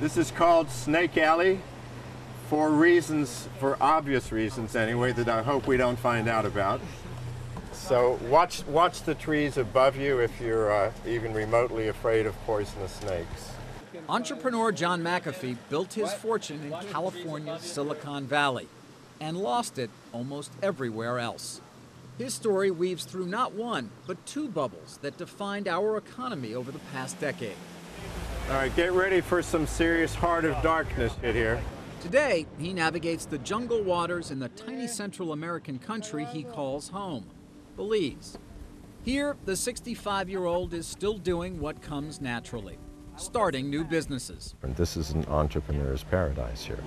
This is called Snake Alley for reasons, for obvious reasons anyway, that I hope we don't find out about. So watch the trees above you if you're even remotely afraid of poisonous snakes. Entrepreneur John McAfee built his fortune in California's Silicon Valley and lost it almost everywhere else. His story weaves through not one, but two bubbles that defined our economy over the past decade. All right, get ready for some serious Heart of Darkness here. Today, he navigates the jungle waters in the tiny Central American country he calls home, Belize. Here, the 65-year-old is still doing what comes naturally, starting new businesses. And this is an entrepreneur's paradise here.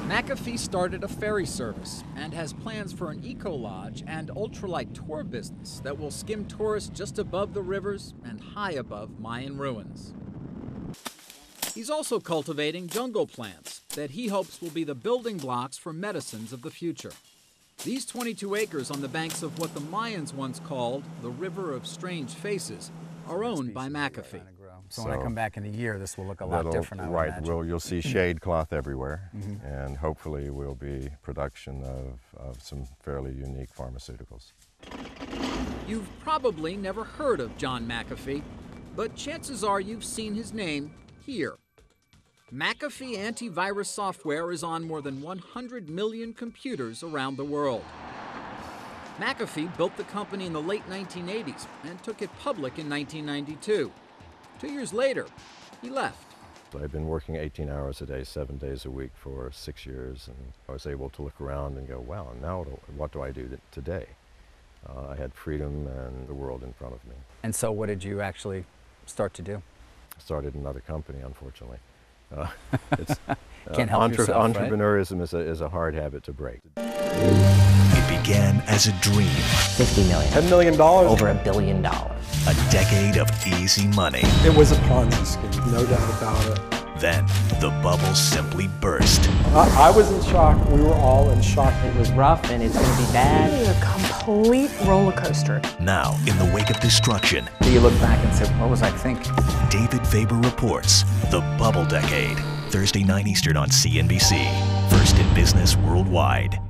McAfee started a ferry service and has plans for an eco-lodge and ultralight tour business that will skim tourists just above the rivers and high above Mayan ruins. He's also cultivating jungle plants that he hopes will be the building blocks for medicines of the future. These 22 acres on the banks of what the Mayans once called the River of Strange Faces are owned by McAfee. So when I come back in a year, this will look a lot different, I would imagine. Well, you'll see shade cloth everywhere, and hopefully will be production of some fairly unique pharmaceuticals. You've probably never heard of John McAfee, but chances are you've seen his name here. McAfee antivirus software is on more than 100 million computers around the world. McAfee built the company in the late 1980s and took it public in 1992. 2 years later, he left. I've been working 18 hours a day, 7 days a week for 6 years, and I was able to look around and go, wow, now what do I do today? I had freedom and the world in front of me. And so what did you actually start to do? I started another company, unfortunately. Can't help yourself, entrepreneurism is a hard habit to break. It began as a dream. 50 million. $10 million. Over $1 billion. A decade of easy money. It was a Ponzi scheme, no doubt about it. Then the bubble simply burst. I was in shock. We were all in shock. It was rough and it's going to be bad. Really a complete roller coaster. Now, in the wake of destruction, Do you look back and say, what was I thinking? David Faber reports The Bubble Decade. Thursday 9 Eastern on CNBC. First in business worldwide.